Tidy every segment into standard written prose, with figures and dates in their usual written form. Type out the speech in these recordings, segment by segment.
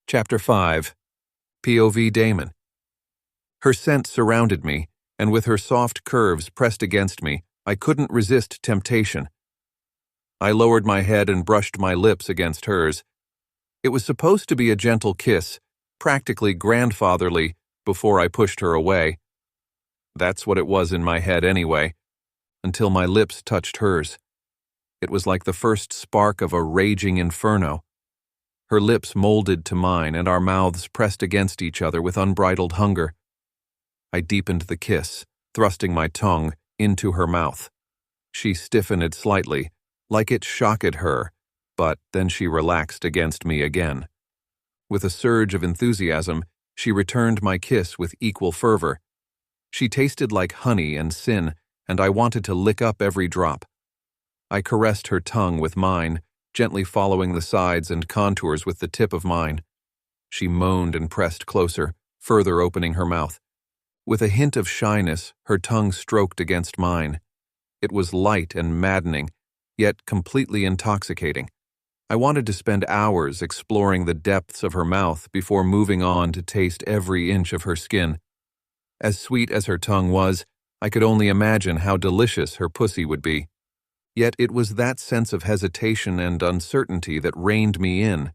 Chapter 5. POV Damon. Her scent surrounded me, and with her soft curves pressed against me, I couldn't resist temptation. I lowered my head and brushed my lips against hers. It was supposed to be a gentle kiss, practically grandfatherly, before I pushed her away. That's what it was in my head anyway, until my lips touched hers. It was like the first spark of a raging inferno. Her lips molded to mine, and our mouths pressed against each other with unbridled hunger. I deepened the kiss, thrusting my tongue into her mouth. She stiffened slightly, like it shocked her, but then she relaxed against me again. With a surge of enthusiasm, she returned my kiss with equal fervor. She tasted like honey and sin, and I wanted to lick up every drop. I caressed her tongue with mine, gently following the sides and contours with the tip of mine. She moaned and pressed closer, further opening her mouth. With a hint of shyness, her tongue stroked against mine. It was light and maddening, yet completely intoxicating. I wanted to spend hours exploring the depths of her mouth before moving on to taste every inch of her skin. As sweet as her tongue was, I could only imagine how delicious her pussy would be. Yet it was that sense of hesitation and uncertainty that reined me in.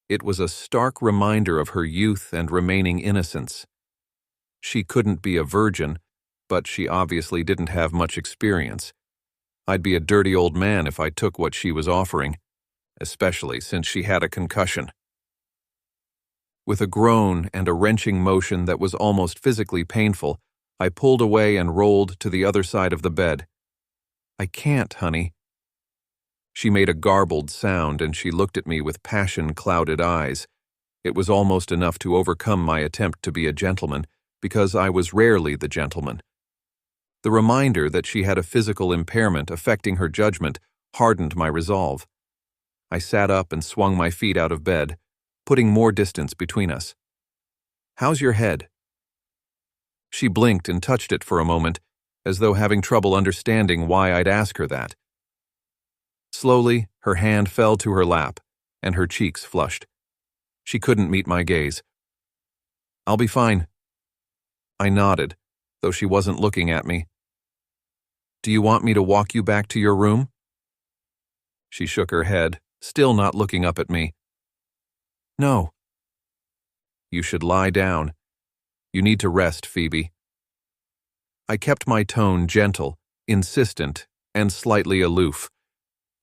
It was a stark reminder of her youth and remaining innocence. She couldn't be a virgin, but she obviously didn't have much experience. I'd be a dirty old man if I took what she was offering, especially since she had a concussion. With a groan and a wrenching motion that was almost physically painful, I pulled away and rolled to the other side of the bed. "I can't, honey." She made a garbled sound, and she looked at me with passion-clouded eyes. It was almost enough to overcome my attempt to be a gentleman, because I was rarely the gentleman. The reminder that she had a physical impairment affecting her judgment hardened my resolve. I sat up and swung my feet out of bed, putting more distance between us. "How's your head?" She blinked and touched it for a moment, as though having trouble understanding why I'd ask her that. Slowly, her hand fell to her lap, and her cheeks flushed. She couldn't meet my gaze. "I'll be fine." I nodded, though she wasn't looking at me. "Do you want me to walk you back to your room?" She shook her head, still not looking up at me. "No." "You should lie down. You need to rest, Phoebe." I kept my tone gentle, insistent, and slightly aloof.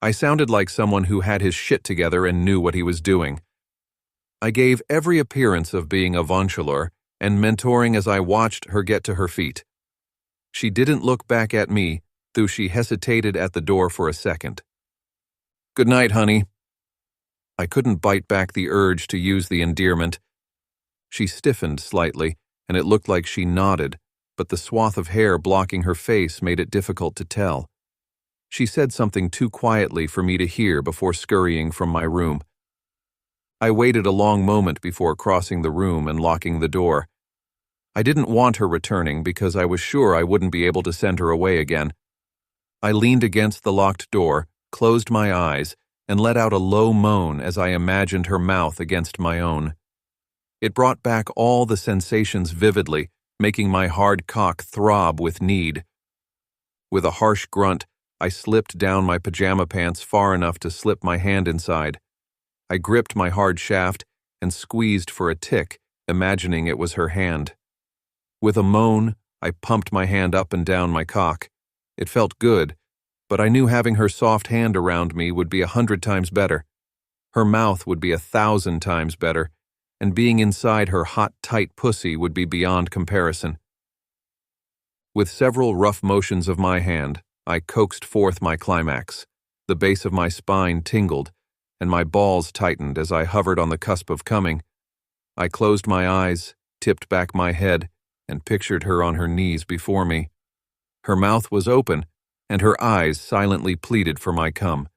I sounded like someone who had his shit together and knew what he was doing. I gave every appearance of being avuncular and mentoring as I watched her get to her feet. She didn't look back at me, though she hesitated at the door for a second. "Good night, honey." I couldn't bite back the urge to use the endearment. She stiffened slightly, and it looked like she nodded, but the swath of hair blocking her face made it difficult to tell. She said something too quietly for me to hear before scurrying from my room. I waited a long moment before crossing the room and locking the door. I didn't want her returning because I was sure I wouldn't be able to send her away again. I leaned against the locked door, closed my eyes, and let out a low moan as I imagined her mouth against my own. It brought back all the sensations vividly, making my hard cock throb with need. With a harsh grunt, I slipped down my pajama pants far enough to slip my hand inside. I gripped my hard shaft and squeezed for a tick, imagining it was her hand. With a moan, I pumped my hand up and down my cock. It felt good, but I knew having her soft hand around me would be 100 times better. Her mouth would be 1,000 times better, and being inside her hot, tight pussy would be beyond comparison. With several rough motions of my hand, I coaxed forth my climax. The base of my spine tingled, and my balls tightened as I hovered on the cusp of coming. I closed my eyes, tipped back my head, and pictured her on her knees before me. Her mouth was open, and her eyes silently pleaded for my cum.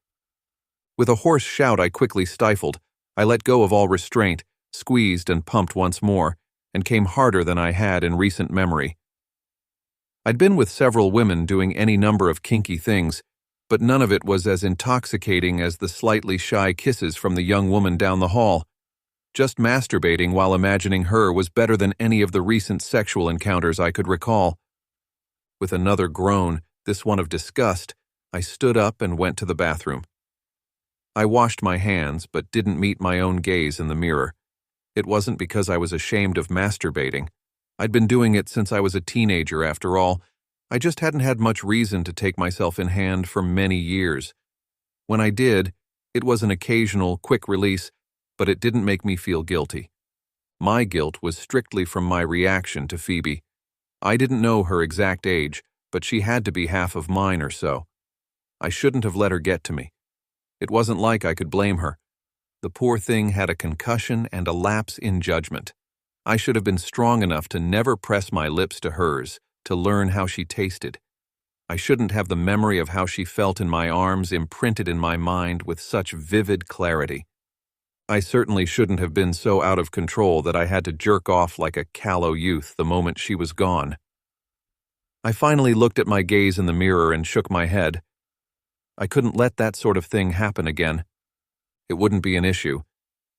With a hoarse shout I quickly stifled. I let go of all restraint, squeezed and pumped once more, and came harder than I had in recent memory. I'd been with several women doing any number of kinky things, but none of it was as intoxicating as the slightly shy kisses from the young woman down the hall. Just masturbating while imagining her was better than any of the recent sexual encounters I could recall. With another groan, this one of disgust, I stood up and went to the bathroom. I washed my hands, but didn't meet my own gaze in the mirror. It wasn't because I was ashamed of masturbating. I'd been doing it since I was a teenager, after all. I just hadn't had much reason to take myself in hand for many years. When I did, it was an occasional, quick release, but it didn't make me feel guilty. My guilt was strictly from my reaction to Phoebe. I didn't know her exact age, but she had to be half of mine or so. I shouldn't have let her get to me. It wasn't like I could blame her. The poor thing had a concussion and a lapse in judgment. I should have been strong enough to never press my lips to hers, to learn how she tasted. I shouldn't have the memory of how she felt in my arms imprinted in my mind with such vivid clarity. I certainly shouldn't have been so out of control that I had to jerk off like a callow youth the moment she was gone. I finally looked at my gaze in the mirror and shook my head. I couldn't let that sort of thing happen again. It wouldn't be an issue.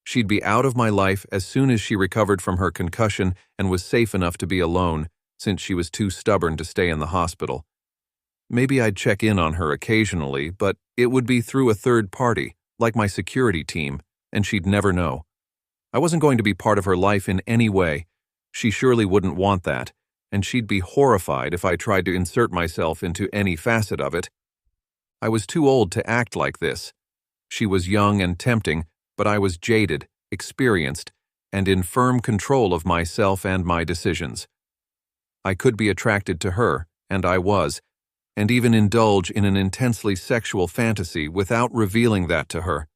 She'd be out of my life as soon as she recovered from her concussion and was safe enough to be alone, since she was too stubborn to stay in the hospital. Maybe I'd check in on her occasionally, but it would be through a third party, like my security team, and she'd never know. I wasn't going to be part of her life in any way. She surely wouldn't want that, and she'd be horrified if I tried to insert myself into any facet of it. I was too old to act like this. She was young and tempting, but I was jaded, experienced, and in firm control of myself and my decisions. I could be attracted to her, and I was, and even indulge in an intensely sexual fantasy without revealing that to her.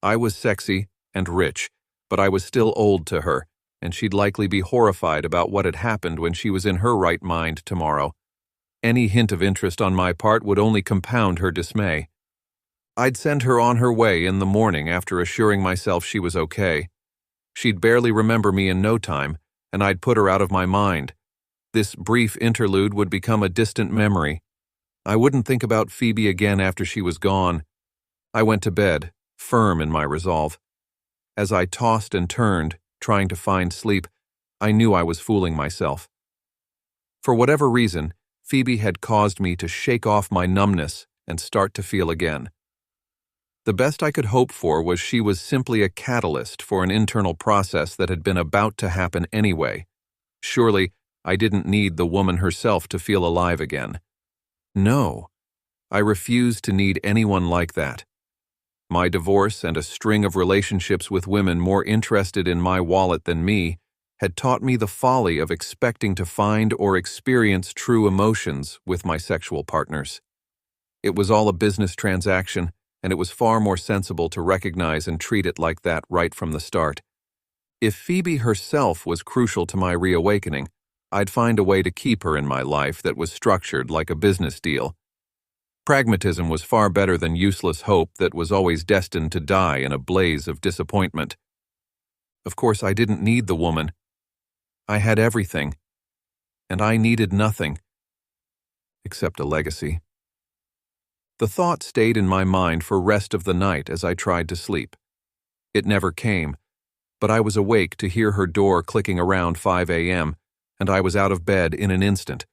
I was sexy and rich, but I was still old to her, and she'd likely be horrified about what had happened when she was in her right mind tomorrow. Any hint of interest on my part would only compound her dismay. I'd send her on her way in the morning after assuring myself she was okay. She'd barely remember me in no time, and I'd put her out of my mind. This brief interlude would become a distant memory. I wouldn't think about Phoebe again after she was gone. I went to bed, firm in my resolve. As I tossed and turned, trying to find sleep, I knew I was fooling myself. For whatever reason, Phoebe had caused me to shake off my numbness and start to feel again. The best I could hope for was she was simply a catalyst for an internal process that had been about to happen anyway. Surely, I didn't need the woman herself to feel alive again. No, I refused to need anyone like that. My divorce and a string of relationships with women more interested in my wallet than me had taught me the folly of expecting to find or experience true emotions with my sexual partners. It was all a business transaction, and it was far more sensible to recognize and treat it like that right from the start. If Phoebe herself was crucial to my reawakening, I'd find a way to keep her in my life that was structured like a business deal. Pragmatism was far better than useless hope that was always destined to die in a blaze of disappointment. Of course, I didn't need the woman. I had everything, and I needed nothing, except a legacy. The thought stayed in my mind for rest of the night as I tried to sleep. It never came, but I was awake to hear her door clicking around 5 a.m., and I was out of bed in an instant.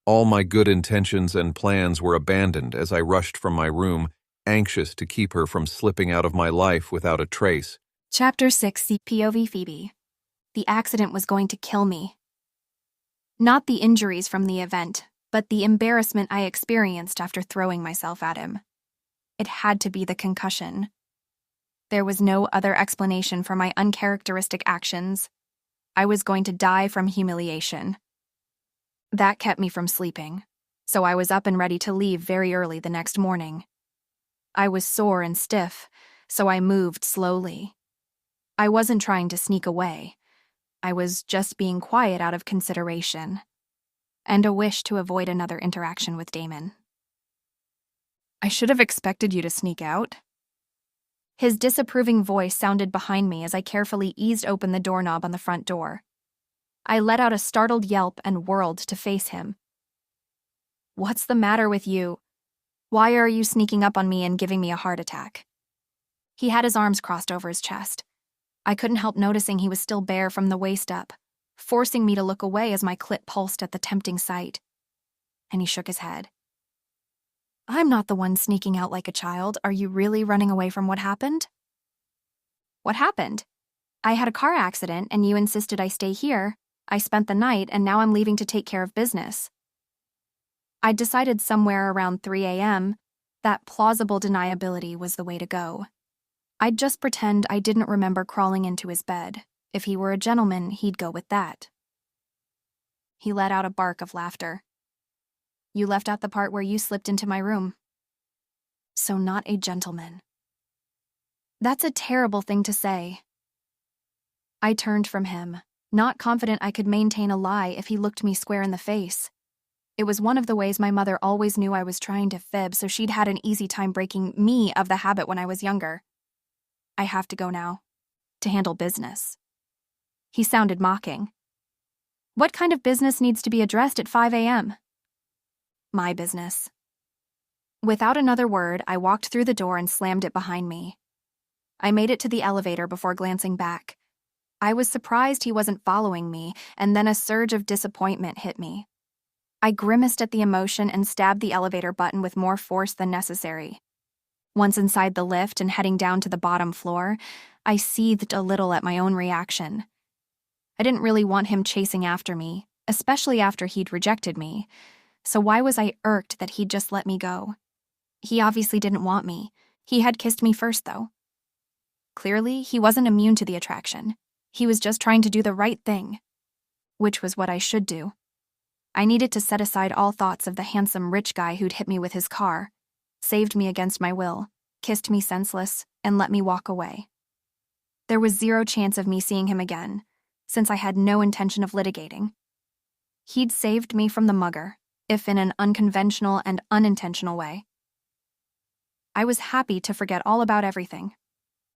All my good intentions and plans were abandoned as I rushed from my room, anxious to keep her from slipping out of my life without a trace. Chapter 6. POV Phoebe. The accident was going to kill me. Not the injuries from the event, but the embarrassment I experienced after throwing myself at him. It had to be the concussion. There was no other explanation for my uncharacteristic actions. I was going to die from humiliation. That kept me from sleeping, so I was up and ready to leave very early the next morning. I was sore and stiff, so I moved slowly. I wasn't trying to sneak away. I was just being quiet out of consideration, and a wish to avoid another interaction with Damon. I should have expected you to sneak out. His disapproving voice sounded behind me as I carefully eased open the doorknob on the front door. I let out a startled yelp and whirled to face him. What's the matter with you? Why are you sneaking up on me and giving me a heart attack? He had his arms crossed over his chest. I couldn't help noticing he was still bare from the waist up, forcing me to look away as my clit pulsed at the tempting sight. And he shook his head. I'm not the one sneaking out like a child. Are you really running away from what happened? What happened? I had a car accident and you insisted I stay here. I spent the night and now I'm leaving to take care of business. I'd decided somewhere around 3 a.m. that plausible deniability was the way to go. I'd just pretend I didn't remember crawling into his bed. If he were a gentleman, he'd go with that. He let out a bark of laughter. You left out the part where you slipped into my room. So not a gentleman. That's a terrible thing to say. I turned from him, not confident I could maintain a lie if he looked me square in the face. It was one of the ways my mother always knew I was trying to fib, so she'd had an easy time breaking me of the habit when I was younger. I have to go now. To handle business. He sounded mocking. What kind of business needs to be addressed at 5 a.m.? My business. Without another word, I walked through the door and slammed it behind me. I made it to the elevator before glancing back. I was surprised he wasn't following me, and then a surge of disappointment hit me. I grimaced at the emotion and stabbed the elevator button with more force than necessary. Once inside the lift and heading down to the bottom floor, I seethed a little at my own reaction. I didn't really want him chasing after me, especially after he'd rejected me. So why was I irked that he'd just let me go? He obviously didn't want me. He had kissed me first, though. Clearly, he wasn't immune to the attraction. He was just trying to do the right thing, which was what I should do. I needed to set aside all thoughts of the handsome rich guy who'd hit me with his car, saved me against my will, kissed me senseless, and let me walk away. There was zero chance of me seeing him again, since I had no intention of litigating. He'd saved me from the mugger, if in an unconventional and unintentional way. I was happy to forget all about everything.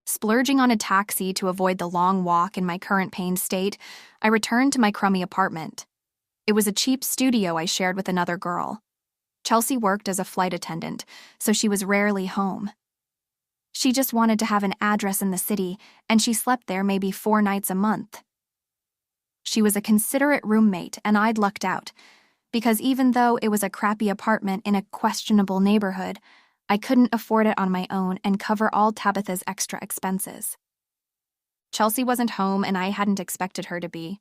Splurging on a taxi to avoid the long walk in my current pain state, I returned to my crummy apartment. It was a cheap studio I shared with another girl. Chelsea worked as a flight attendant, so she was rarely home. She just wanted to have an address in the city, and she slept there maybe 4 nights a month. She was a considerate roommate, and I'd lucked out, because even though it was a crappy apartment in a questionable neighborhood, I couldn't afford it on my own and cover all Tabitha's extra expenses. Chelsea wasn't home, and I hadn't expected her to be.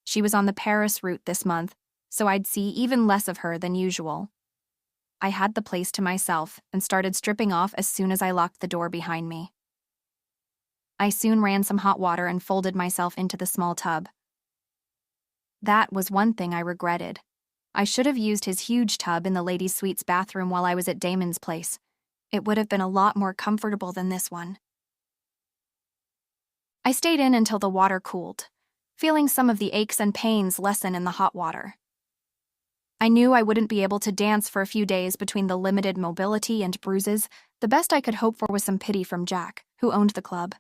She was on the Paris route this month, so I'd see even less of her than usual. I had the place to myself and started stripping off as soon as I locked the door behind me. I soon ran some hot water and folded myself into the small tub. That was one thing I regretted. I should have used his huge tub in the ladies' suite's bathroom while I was at Damon's place. It would have been a lot more comfortable than this one. I stayed in until the water cooled, feeling some of the aches and pains lessen in the hot water. I knew I wouldn't be able to dance for a few days between the limited mobility and bruises. The best I could hope for was some pity from Jack, who owned the club.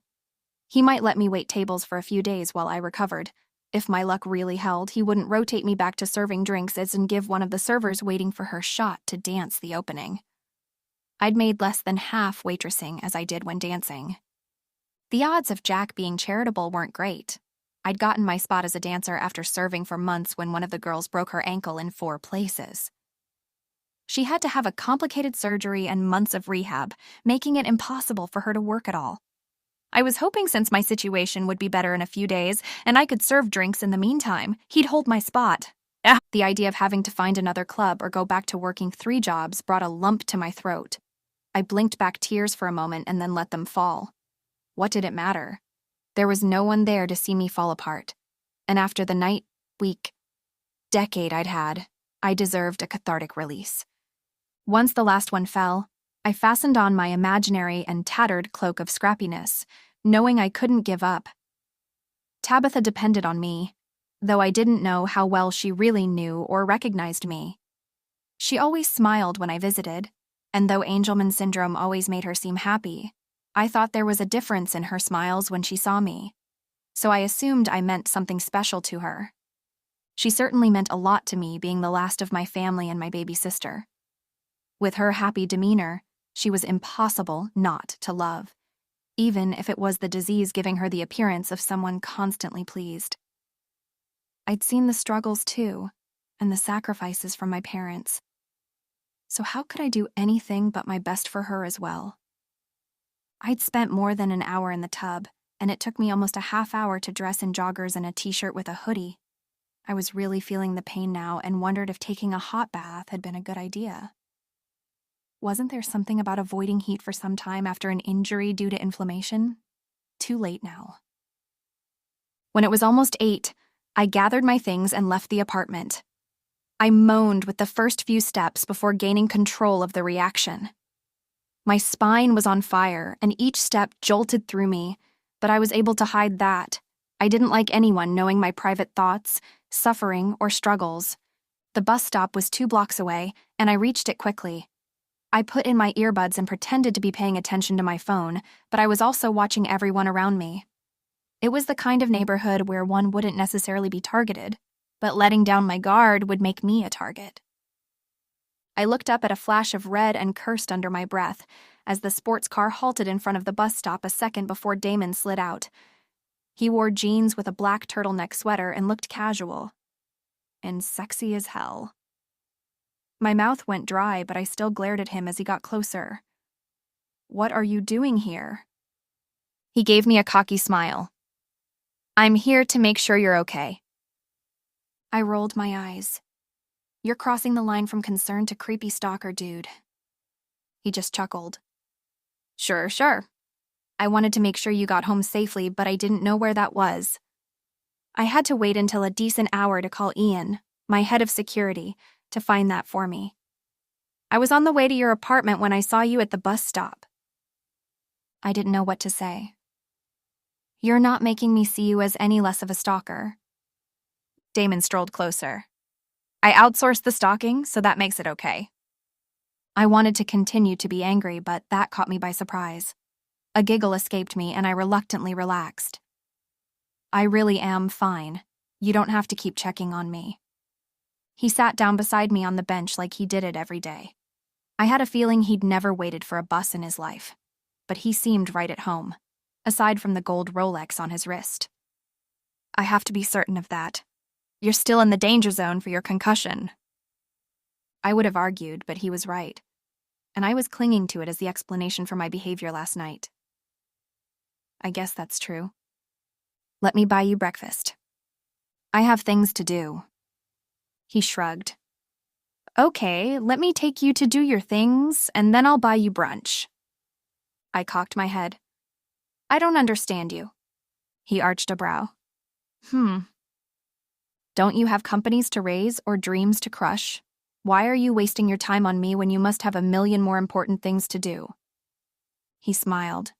He might let me wait tables for a few days while I recovered. If my luck really held, he wouldn't rotate me back to serving drinks and give one of the servers waiting for her shot to dance the opening. I'd made less than half waitressing as I did when dancing. The odds of Jack being charitable weren't great. I'd gotten my spot as a dancer after serving for months when one of the girls broke her ankle in 4 places. She had to have a complicated surgery and months of rehab, making it impossible for her to work at all. I was hoping since my situation would be better in a few days and I could serve drinks in the meantime, he'd hold my spot. The idea of having to find another club or go back to working 3 jobs brought a lump to my throat. I blinked back tears for a moment and then let them fall. What did it matter? There was no one there to see me fall apart. And after the night, week, decade I'd had, I deserved a cathartic release. Once the last one fell, I fastened on my imaginary and tattered cloak of scrappiness, knowing I couldn't give up. Tabitha depended on me, though I didn't know how well she really knew or recognized me. She always smiled when I visited, and though Angelman syndrome always made her seem happy, I thought there was a difference in her smiles when she saw me, so I assumed I meant something special to her. She certainly meant a lot to me, being the last of my family and my baby sister. With her happy demeanor, she was impossible not to love. even if it was the disease giving her the appearance of someone constantly pleased. I'd seen the struggles too, and the sacrifices from my parents. So how could I do anything but my best for her as well? I'd spent more than an hour in the tub, and it took me almost a half hour to dress in joggers and a t-shirt with a hoodie. I was really feeling the pain now and wondered if taking a hot bath had been a good idea. Wasn't there something about avoiding heat for some time after an injury due to inflammation? Too late now. When it was almost 8, I gathered my things and left the apartment. I moaned with the first few steps before gaining control of the reaction. My spine was on fire, and each step jolted through me, but I was able to hide that. I didn't like anyone knowing my private thoughts, suffering, or struggles. The bus stop was 2 blocks away, and I reached it quickly. I put in my earbuds and pretended to be paying attention to my phone, but I was also watching everyone around me. It was the kind of neighborhood where one wouldn't necessarily be targeted, but letting down my guard would make me a target. I looked up at a flash of red and cursed under my breath as the sports car halted in front of the bus stop a second before Damon slid out. He wore jeans with a black turtleneck sweater and looked casual. And sexy as hell. My mouth went dry, but I still glared at him as he got closer. "What are you doing here?" He gave me a cocky smile. "I'm here to make sure you're okay." I rolled my eyes. "You're crossing the line from concern to creepy stalker, dude." He just chuckled. Sure. I wanted to make sure you got home safely, but I didn't know where that was. I had to wait until a decent hour to call Ian, my head of security, to find that for me. I was on the way to your apartment when I saw you at the bus stop. I didn't know what to say. You're not making me see you as any less of a stalker. Damon strolled closer. I outsourced the stalking, so that makes it okay. I wanted to continue to be angry, but that caught me by surprise. A giggle escaped me, and I reluctantly relaxed. I really am fine. You don't have to keep checking on me. He sat down beside me on the bench like he did it every day. I had a feeling he'd never waited for a bus in his life, but he seemed right at home, aside from the gold Rolex on his wrist. I have to be certain of that. You're still in the danger zone for your concussion. I would have argued, but he was right, and I was clinging to it as the explanation for my behavior last night. I guess that's true. Let me buy you breakfast. I have things to do. He shrugged. Okay, let me take you to do your things, and then I'll buy you brunch. I cocked my head. I don't understand you. He arched a brow. Don't you have companies to raise or dreams to crush? Why are you wasting your time on me when you must have a million more important things to do? He smiled.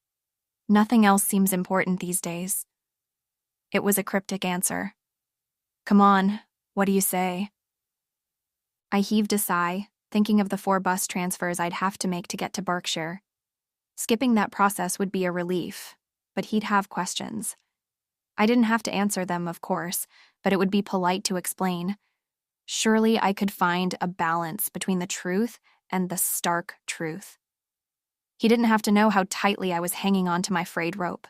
Nothing else seems important these days. It was a cryptic answer. Come on, what do you say? I heaved a sigh, thinking of the 4 bus transfers I'd have to make to get to Berkshire. Skipping that process would be a relief, but he'd have questions. I didn't have to answer them, of course, but it would be polite to explain. Surely I could find a balance between the truth and the stark truth. He didn't have to know how tightly I was hanging on to my frayed rope.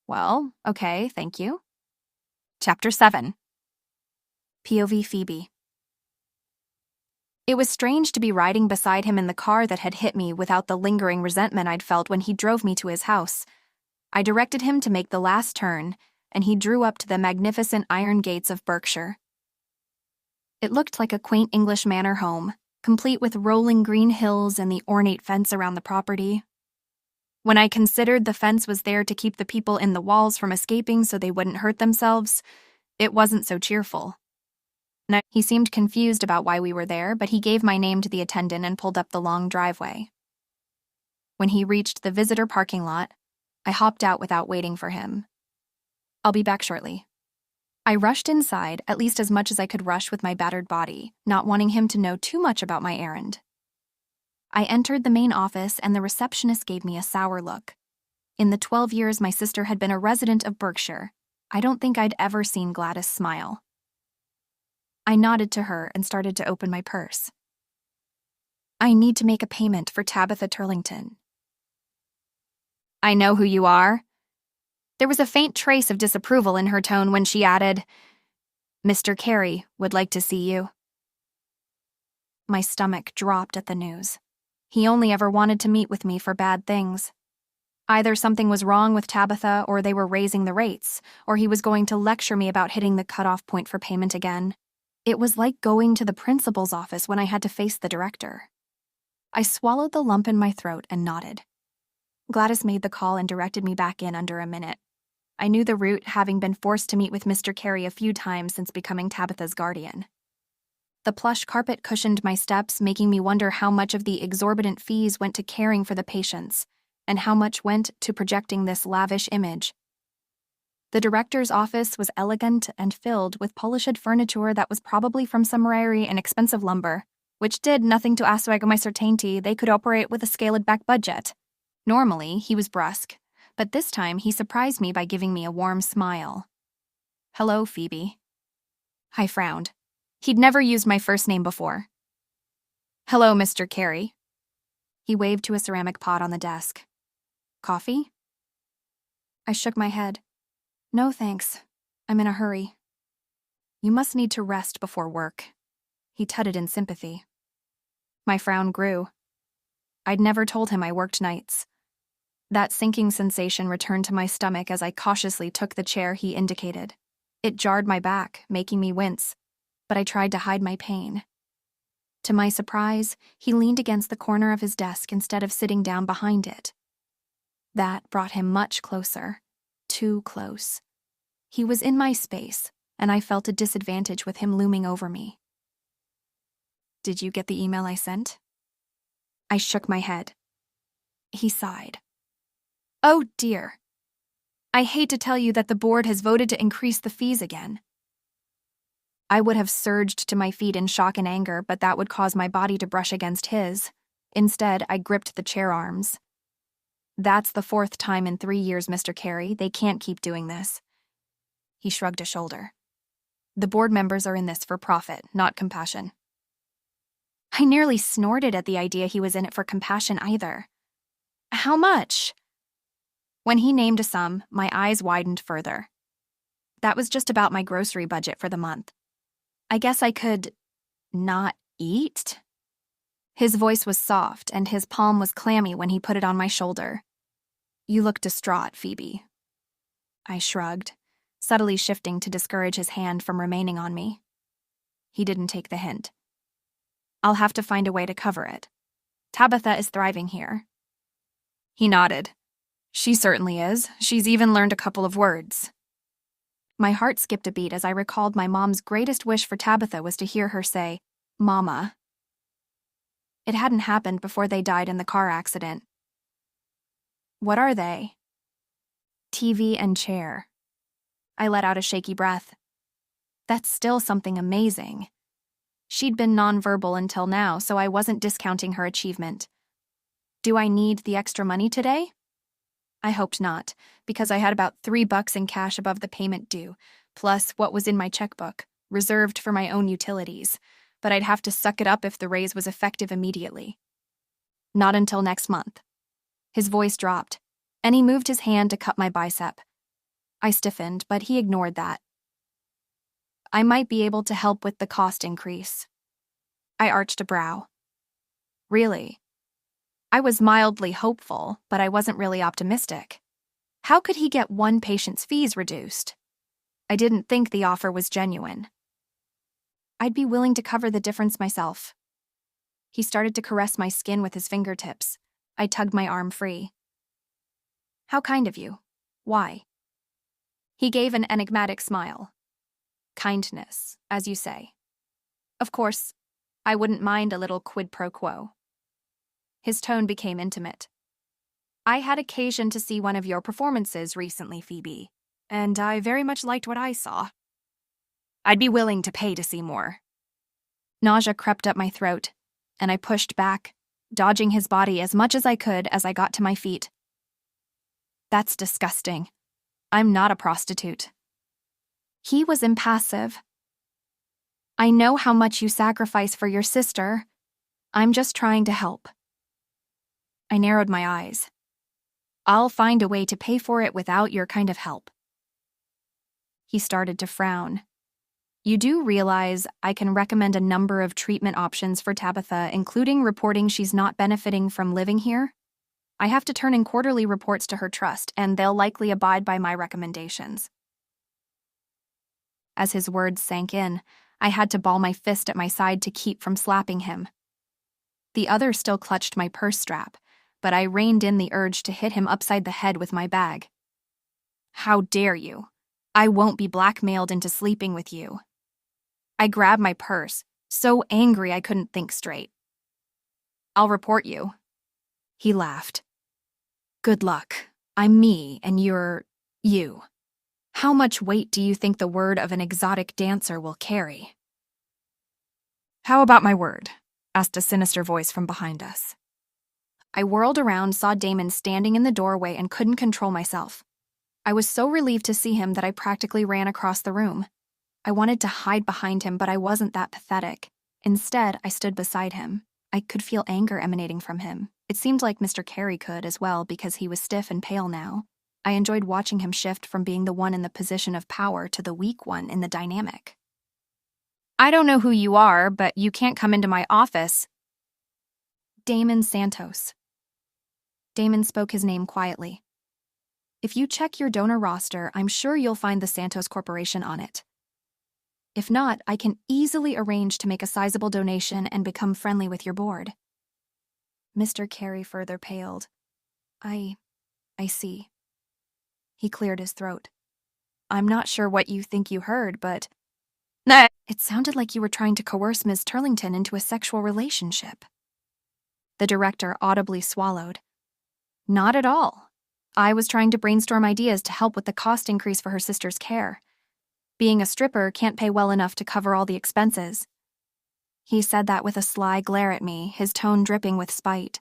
Well, okay, thank you. Chapter 7. POV Phoebe. It was strange to be riding beside him in the car that had hit me without the lingering resentment I'd felt when he drove me to his house. I directed him to make the last turn, and he drew up to the magnificent iron gates of Berkshire. It looked like a quaint English manor home, complete with rolling green hills and the ornate fence around the property. When I considered the fence was there to keep the people in the walls from escaping so they wouldn't hurt themselves, it wasn't so cheerful. He seemed confused about why we were there, but he gave my name to the attendant and pulled up the long driveway. When he reached the visitor parking lot, I hopped out without waiting for him. I'll be back shortly. I rushed inside, at least as much as I could rush with my battered body, not wanting him to know too much about my errand. I entered the main office, and the receptionist gave me a sour look. In the 12 years my sister had been a resident of Berkshire, I don't think I'd ever seen Gladys smile. I nodded to her and started to open my purse. I need to make a payment for Tabitha Turlington. I know who you are. There was a faint trace of disapproval in her tone when she added, Mr. Carey would like to see you. My stomach dropped at the news. He only ever wanted to meet with me for bad things. Either something was wrong with Tabitha, or they were raising the rates, or he was going to lecture me about hitting the cutoff point for payment again. It was like going to the principal's office when I had to face the director. I swallowed the lump in my throat and nodded. Gladys made the call and directed me back in under a minute. I knew the route, having been forced to meet with Mr. Carey a few times since becoming Tabitha's guardian. The plush carpet cushioned my steps, making me wonder how much of the exorbitant fees went to caring for the patients, and how much went to projecting this lavish image. The director's office was elegant and filled with polished furniture that was probably from some rare and expensive lumber, which did nothing to assuage my certainty they could operate with a scaled-back budget. Normally, he was brusque, but this time he surprised me by giving me a warm smile. Hello, Phoebe. I frowned. He'd never used my first name before. Hello, Mr. Carey. He waved to a ceramic pot on the desk. Coffee? I shook my head. No, thanks. I'm in a hurry. You must need to rest before work. He tutted in sympathy. My frown grew. I'd never told him I worked nights. That sinking sensation returned to my stomach as I cautiously took the chair he indicated. It jarred my back, making me wince, but I tried to hide my pain. To my surprise, he leaned against the corner of his desk instead of sitting down behind it. That brought him much closer. Too close. He was in my space, and I felt a disadvantage with him looming over me. Did you get the email I sent? I shook my head. He sighed. Oh dear. I hate to tell you that the board has voted to increase the fees again. I would have surged to my feet in shock and anger, but that would cause my body to brush against his. Instead, I gripped the chair arms. That's the 4th time in 3 years, Mr. Carey. They can't keep doing this. He shrugged a shoulder. The board members are in this for profit, not compassion. I nearly snorted at the idea he was in it for compassion either. How much? When he named a sum, my eyes widened further. That was just about my grocery budget for the month. I guess I could not eat? His voice was soft, and his palm was clammy when he put it on my shoulder. You look distraught, Phoebe. I shrugged, subtly shifting to discourage his hand from remaining on me. He didn't take the hint. I'll have to find a way to cover it. Tabitha is thriving here. He nodded. She certainly is. She's even learned a couple of words. My heart skipped a beat as I recalled my mom's greatest wish for Tabitha was to hear her say, Mama. It hadn't happened before they died in the car accident. What are they? TV and chair. I let out a shaky breath. That's still something amazing. She'd been nonverbal until now, so I wasn't discounting her achievement. Do I need the extra money today? I hoped not, because I had about $3 in cash above the payment due, plus what was in my checkbook, reserved for my own utilities, but I'd have to suck it up if the raise was effective immediately. Not until next month. His voice dropped, and he moved his hand to cut my bicep. I stiffened, but he ignored that. I might be able to help with the cost increase. I arched a brow. Really? I was mildly hopeful, but I wasn't really optimistic. How could he get one patient's fees reduced? I didn't think the offer was genuine. I'd be willing to cover the difference myself. He started to caress my skin with his fingertips. I tugged my arm free. How kind of you. Why? He gave an enigmatic smile. Kindness, as you say. Of course, I wouldn't mind a little quid pro quo. His tone became intimate. I had occasion to see one of your performances recently, Phoebe, and I very much liked what I saw. I'd be willing to pay to see more. Nausea crept up my throat, and I pushed back, dodging his body as much as I could as I got to my feet. That's disgusting. I'm not a prostitute. He was impassive. I know how much you sacrifice for your sister. I'm just trying to help. I narrowed my eyes. I'll find a way to pay for it without your kind of help." He started to frown. "You do realize I can recommend a number of treatment options for Tabitha, including reporting she's not benefiting from living here? I have to turn in quarterly reports to her trust, and they'll likely abide by my recommendations." As his words sank in, I had to ball my fist at my side to keep from slapping him. The other still clutched my purse strap, but I reined in the urge to hit him upside the head with my bag. "How dare you? I won't be blackmailed into sleeping with you." I grabbed my purse, so angry I couldn't think straight. "I'll report you." He laughed. "Good luck. I'm me and you're you. How much weight do you think the word of an exotic dancer will carry?" "How about my word?" asked a sinister voice from behind us. I whirled around, saw Damon standing in the doorway, and couldn't control myself. I was so relieved to see him that I practically ran across the room. I wanted to hide behind him, but I wasn't that pathetic. Instead, I stood beside him. I could feel anger emanating from him. It seemed like Mr. Carey could as well, because he was stiff and pale now. I enjoyed watching him shift from being the one in the position of power to the weak one in the dynamic. "I don't know who you are, but you can't come into my office." "Damon Santos." Damon spoke his name quietly. "If you check your donor roster, I'm sure you'll find the Santos Corporation on it. If not, I can easily arrange to make a sizable donation and become friendly with your board." Mr. Carey further paled. I see." He cleared his throat. "I'm not sure what you think you heard, but it sounded like you were trying to coerce Ms. Turlington into a sexual relationship." The director audibly swallowed. "Not at all. I was trying to brainstorm ideas to help with the cost increase for her sister's care. Being a stripper can't pay well enough to cover all the expenses." He said that with a sly glare at me, his tone dripping with spite.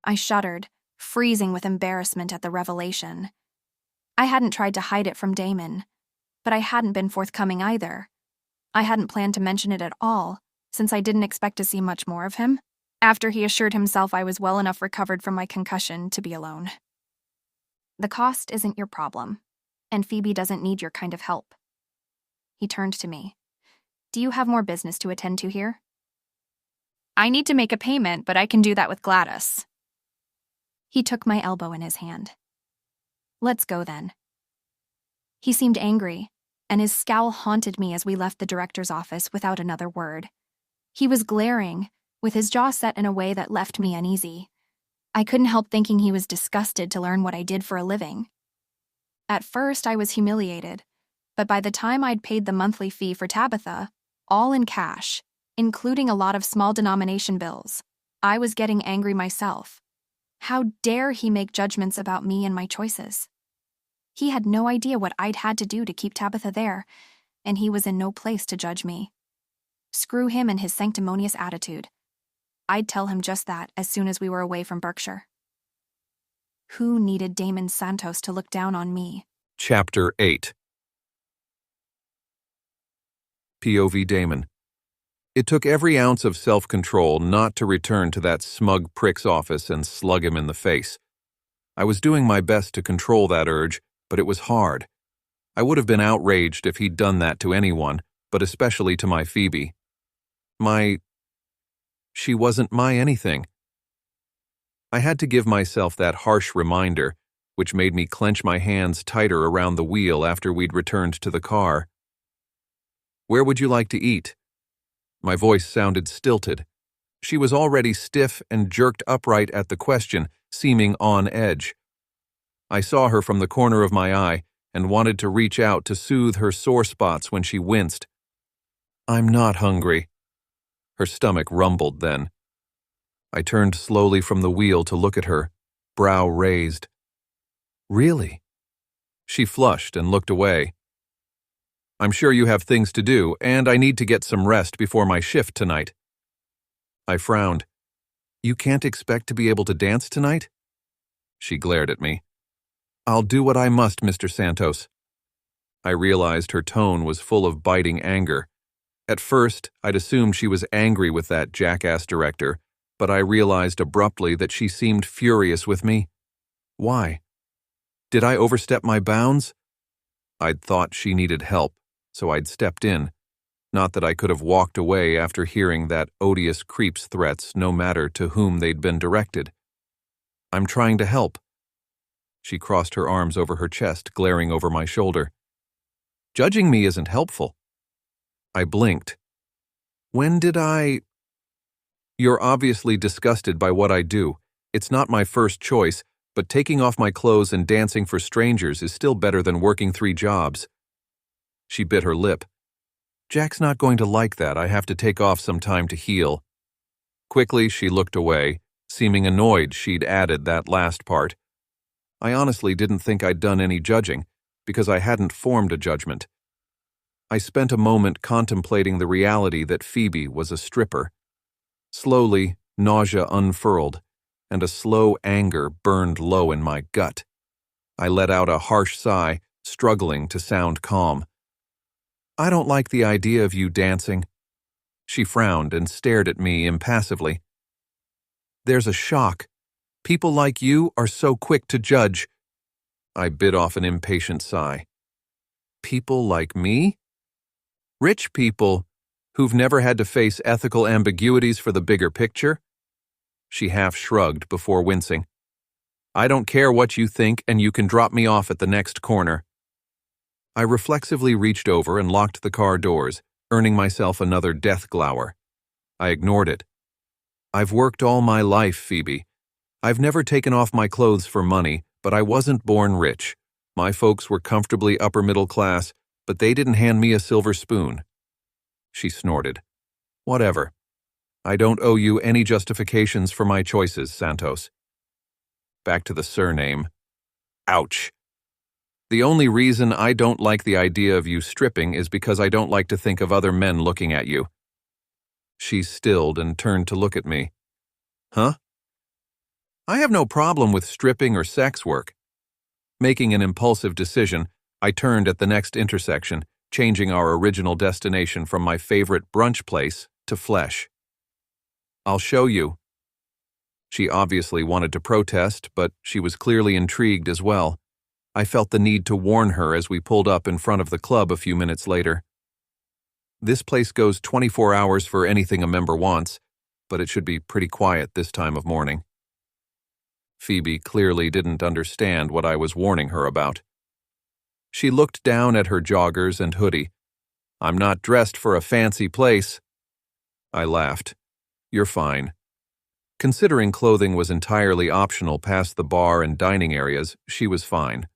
I shuddered, freezing with embarrassment at the revelation. I hadn't tried to hide it from Damon, but I hadn't been forthcoming either. I hadn't planned to mention it at all, since I didn't expect to see much more of him, after he assured himself I was well enough recovered from my concussion to be alone. "The cost isn't your problem, and Phoebe doesn't need your kind of help." He turned to me. "Do you have more business to attend to here?" "I need to make a payment, but I can do that with Gladys." He took my elbow in his hand. "Let's go then." He seemed angry, and his scowl haunted me as we left the director's office without another word. He was glaring, with his jaw set in a way that left me uneasy. I couldn't help thinking he was disgusted to learn what I did for a living. At first, I was humiliated, but by the time I'd paid the monthly fee for Tabitha, all in cash, including a lot of small denomination bills, I was getting angry myself. How dare he make judgments about me and my choices? He had no idea what I'd had to do to keep Tabitha there, and he was in no place to judge me. Screw him and his sanctimonious attitude. I'd tell him just that as soon as we were away from Berkshire. Who needed Damon Santos to look down on me? Chapter 8. POV Damon. It took every ounce of self-control not to return to that smug prick's office and slug him in the face. I was doing my best to control that urge, but it was hard. I would have been outraged if he'd done that to anyone, but especially to my Phoebe. She wasn't my anything. I had to give myself that harsh reminder, which made me clench my hands tighter around the wheel after we'd returned to the car. "Where would you like to eat?" My voice sounded stilted. She was already stiff and jerked upright at the question, seeming on edge. I saw her from the corner of my eye and wanted to reach out to soothe her sore spots when she winced. "I'm not hungry." Her stomach rumbled then. I turned slowly from the wheel to look at her, brow raised. "Really?" She flushed and looked away. "I'm sure you have things to do, and I need to get some rest before my shift tonight." I frowned. "You can't expect to be able to dance tonight?" She glared at me. "I'll do what I must, Mr. Santos." I realized her tone was full of biting anger. At first, I'd assumed she was angry with that jackass director, but I realized abruptly that she seemed furious with me. Why? Did I overstep my bounds? I'd thought she needed help, so I'd stepped in. Not that I could have walked away after hearing that odious creep's threats, no matter to whom they'd been directed. I'm trying to help. She crossed her arms over her chest, glaring over my shoulder. Judging me isn't helpful. I blinked. When did I... You're obviously disgusted by what I do. It's not my first choice, but taking off my clothes and dancing for strangers is still better than working 3 jobs. She bit her lip. Jack's not going to like that. I have to take off some time to heal. Quickly, she looked away, seeming annoyed she'd added that last part. I honestly didn't think I'd done any judging, because I hadn't formed a judgment. I spent a moment contemplating the reality that Phoebe was a stripper. Slowly, nausea unfurled, and a slow anger burned low in my gut. I let out a harsh sigh, struggling to sound calm. I don't like the idea of you dancing. She frowned and stared at me impassively. There's a shock. People like you are so quick to judge. I bit off an impatient sigh. People like me? Rich people who've never had to face ethical ambiguities for the bigger picture? She half shrugged before wincing. I don't care what you think, and you can drop me off at the next corner. I reflexively reached over and locked the car doors, earning myself another death glower. I ignored it. I've worked all my life, Phoebe. I've never taken off my clothes for money, but I wasn't born rich. My folks were comfortably upper middle class, but they didn't hand me a silver spoon. She snorted. Whatever. I don't owe you any justifications for my choices, Santos. Back to the surname. Ouch. The only reason I don't like the idea of you stripping is because I don't like to think of other men looking at you. She stilled and turned to look at me. Huh? I have no problem with stripping or sex work. Making an impulsive decision, I turned at the next intersection, changing our original destination from my favorite brunch place to Flesh. I'll show you. She obviously wanted to protest, but she was clearly intrigued as well. I felt the need to warn her as we pulled up in front of the club a few minutes later. This place goes 24 hours for anything a member wants, but it should be pretty quiet this time of morning. Phoebe clearly didn't understand what I was warning her about. She looked down at her joggers and hoodie. I'm not dressed for a fancy place. I laughed. You're fine. Considering clothing was entirely optional past the bar and dining areas, she was fine.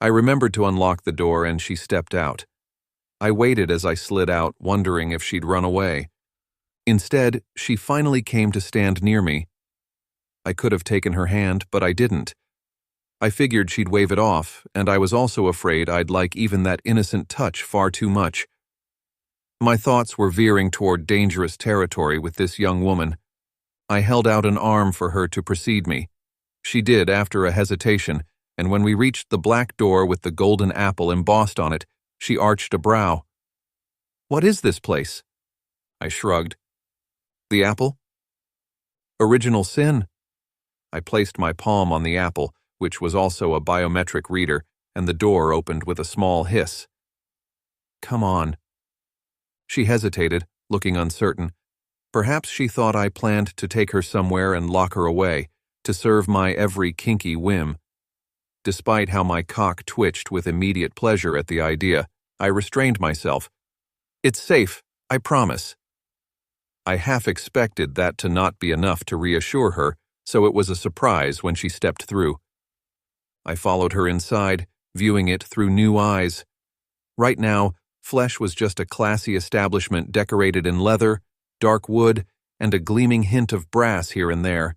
I remembered to unlock the door and she stepped out. I waited as I slid out, wondering if she'd run away. Instead, she finally came to stand near me. I could have taken her hand, but I didn't. I figured she'd wave it off, and I was also afraid I'd like even that innocent touch far too much. My thoughts were veering toward dangerous territory with this young woman. I held out an arm for her to precede me. She did after a hesitation, and when we reached the black door with the golden apple embossed on it, she arched a brow. What is this place? I shrugged. The apple? Original sin. I placed my palm on the apple, which was also a biometric reader, and the door opened with a small hiss. Come on. She hesitated, looking uncertain. Perhaps she thought I planned to take her somewhere and lock her away, to serve my every kinky whim. Despite how my cock twitched with immediate pleasure at the idea, I restrained myself. It's safe, I promise. I half expected that to not be enough to reassure her, so it was a surprise when she stepped through. I followed her inside, viewing it through new eyes. Right now, Flesh was just a classy establishment decorated in leather, dark wood, and a gleaming hint of brass here and there.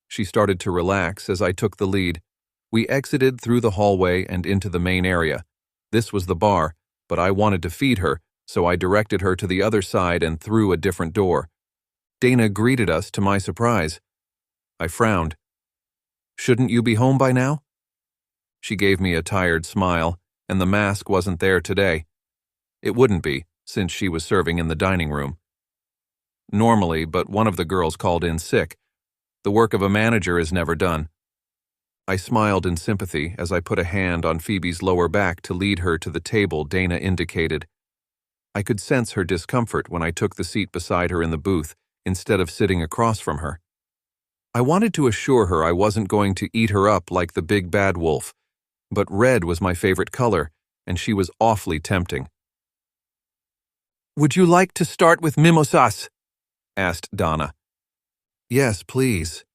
She started to relax as I took the lead. We exited through the hallway and into the main area. This was the bar, but I wanted to feed her, so I directed her to the other side and through a different door. Dana greeted us to my surprise. I frowned. Shouldn't you be home by now? She gave me a tired smile, and the mask wasn't there today. It wouldn't be, since she was serving in the dining room. Normally, but one of the girls called in sick. The work of a manager is never done. I smiled in sympathy as I put a hand on Phoebe's lower back to lead her to the table Dana indicated. I could sense her discomfort when I took the seat beside her in the booth instead of sitting across from her. I wanted to assure her I wasn't going to eat her up like the big bad wolf, but red was my favorite color, and she was awfully tempting. "Would you like to start with mimosas?" asked Donna. "Yes, please."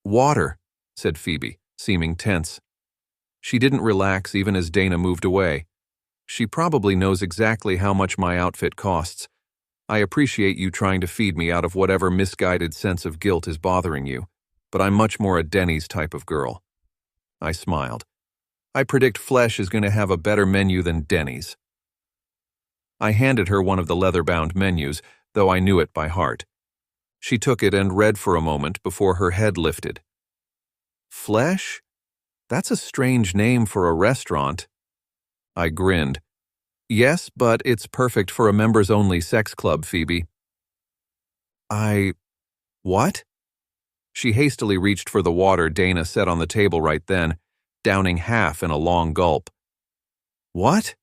"Water," said Phoebe, seeming tense. She didn't relax even as Dana moved away. She probably knows exactly how much my outfit costs. I appreciate you trying to feed me out of whatever misguided sense of guilt is bothering you, but I'm much more a Denny's type of girl. I smiled. I predict Flesh is going to have a better menu than Denny's. I handed her one of the leather-bound menus, though I knew it by heart. She took it and read for a moment before her head lifted. Flesh? That's a strange name for a restaurant. I grinned. Yes, but it's perfect for a members-only sex club, Phoebe. What? She hastily reached for the water Dana set on the table right then, downing half in a long gulp. What?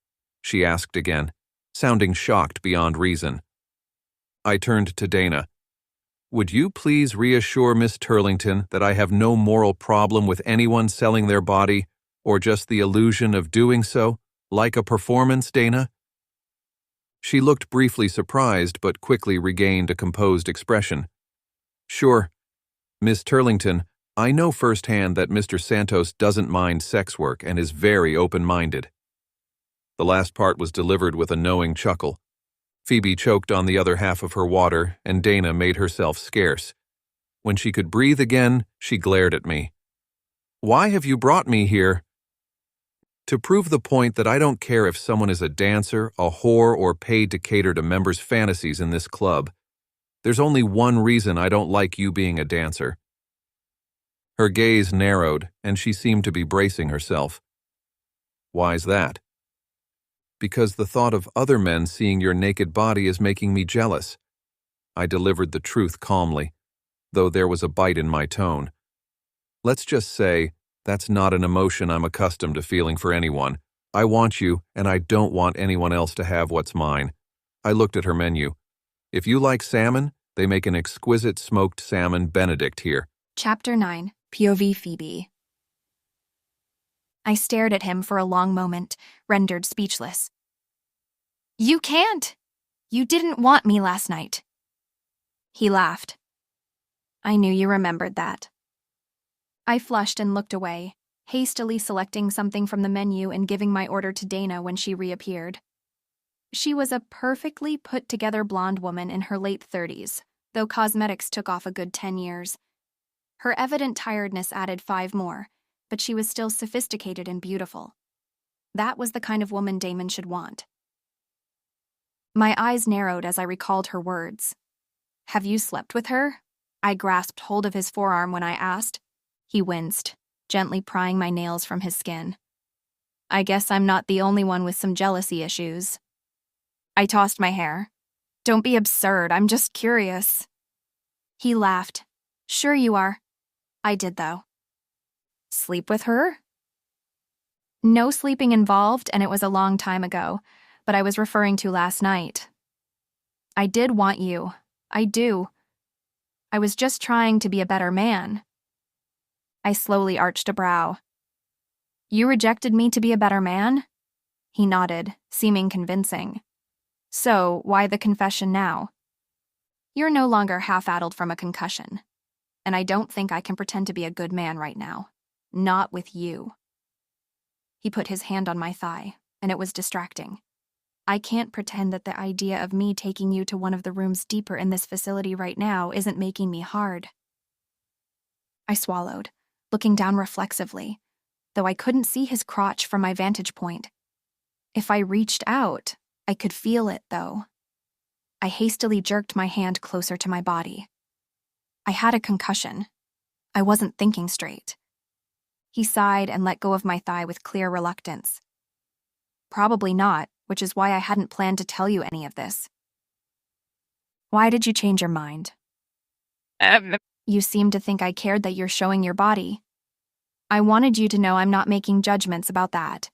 She asked again, sounding shocked beyond reason. I turned to Dana. Would you please reassure Miss Turlington that I have no moral problem with anyone selling their body, or just the illusion of doing so, like a performance, Dana? She looked briefly surprised but quickly regained a composed expression. Sure. Miss Turlington, I know firsthand that Mr. Santos doesn't mind sex work and is very open-minded. The last part was delivered with a knowing chuckle. Phoebe choked on the other half of her water, and Dana made herself scarce. When she could breathe again, she glared at me. Why have you brought me here? To prove the point that I don't care if someone is a dancer, a whore, or paid to cater to members' fantasies in this club. There's only one reason I don't like you being a dancer. Her gaze narrowed, and she seemed to be bracing herself. Why's that? Because the thought of other men seeing your naked body is making me jealous. I delivered the truth calmly, though there was a bite in my tone. Let's just say, that's not an emotion I'm accustomed to feeling for anyone. I want you, and I don't want anyone else to have what's mine. I looked at her menu. If you like salmon, they make an exquisite smoked salmon Benedict here. Chapter 9, POV Phoebe. I stared at him for a long moment, rendered speechless. You can't! You didn't want me last night. He laughed. I knew you remembered that. I flushed and looked away, hastily selecting something from the menu and giving my order to Dana when she reappeared. She was a perfectly put-together blonde woman in her late 30s, though cosmetics took off a good 10 years. Her evident tiredness added 5 more, but she was still sophisticated and beautiful. That was the kind of woman Damon should want. My eyes narrowed as I recalled her words. Have you slept with her? I grasped hold of his forearm when I asked. He winced, gently prying my nails from his skin. I guess I'm not the only one with some jealousy issues. I tossed my hair. Don't be absurd, I'm just curious. He laughed. Sure you are. I did, though. Sleep with her? No sleeping involved, and it was a long time ago, but I was referring to last night. I did want you. I do. I was just trying to be a better man. I slowly arched a brow. You rejected me to be a better man? He nodded, seeming convincing. So, why the confession now? You're no longer half-addled from a concussion, and I don't think I can pretend to be a good man right now. Not with you. He put his hand on my thigh, and it was distracting. I can't pretend that the idea of me taking you to one of the rooms deeper in this facility right now isn't making me hard. I swallowed, looking down reflexively, though I couldn't see his crotch from my vantage point. If I reached out, I could feel it, though. I hastily jerked my hand closer to my body. I had a concussion. I wasn't thinking straight. He sighed and let go of my thigh with clear reluctance. Probably not, which is why I hadn't planned to tell you any of this. Why did you change your mind? You seem to think I cared that you're showing your body. I wanted you to know I'm not making judgments about that.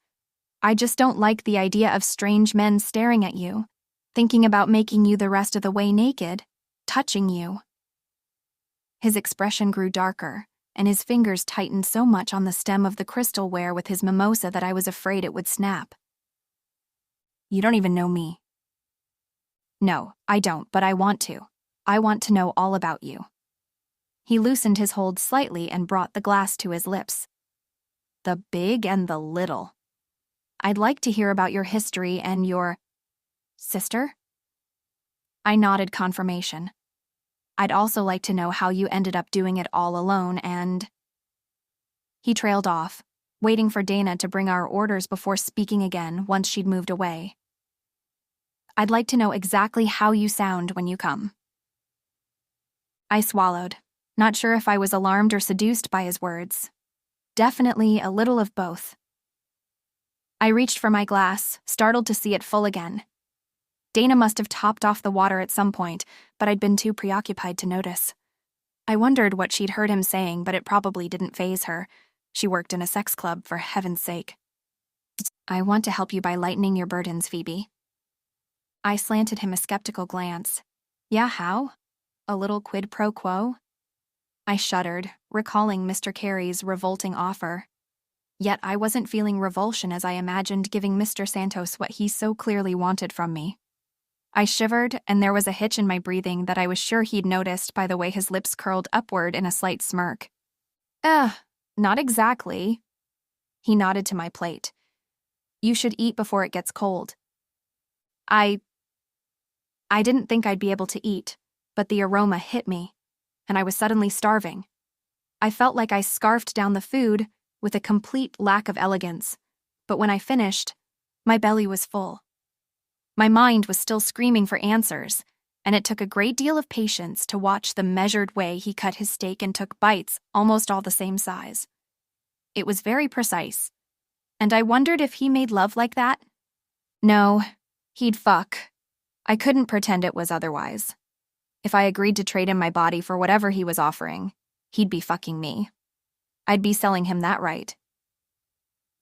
I just don't like the idea of strange men staring at you, thinking about making you the rest of the way naked, touching you. His expression grew darker, and his fingers tightened so much on the stem of the crystalware with his mimosa that I was afraid it would snap. You don't even know me. No, I don't, but I want to. I want to know all about you. He loosened his hold slightly and brought the glass to his lips. The big and the little. I'd like to hear about your history and your... sister? I nodded confirmation. I'd also like to know how you ended up doing it all alone and... He trailed off, waiting for Dana to bring our orders before speaking again once she'd moved away. I'd like to know exactly how you sound when you come. I swallowed, not sure if I was alarmed or seduced by his words. Definitely a little of both. I reached for my glass, startled to see it full again. Dana must have topped off the water at some point, but I'd been too preoccupied to notice. I wondered what she'd heard him saying, but it probably didn't faze her. She worked in a sex club, for heaven's sake. I want to help you by lightening your burdens, Phoebe. I slanted him a skeptical glance. Yeah, how? A little quid pro quo? I shuddered, recalling Mr. Carey's revolting offer. Yet I wasn't feeling revulsion as I imagined giving Mr. Santos what he so clearly wanted from me. I shivered, and there was a hitch in my breathing that I was sure he'd noticed by the way his lips curled upward in a slight smirk. Not exactly. He nodded to my plate. You should eat before it gets cold. I didn't think I'd be able to eat, but the aroma hit me, and I was suddenly starving. I felt like I scarfed down the food with a complete lack of elegance, but when I finished, my belly was full. My mind was still screaming for answers, and it took a great deal of patience to watch the measured way he cut his steak and took bites almost all the same size. It was very precise, and I wondered if he made love like that. No, he'd fuck. I couldn't pretend it was otherwise. If I agreed to trade in my body for whatever he was offering, he'd be fucking me. I'd be selling him that right.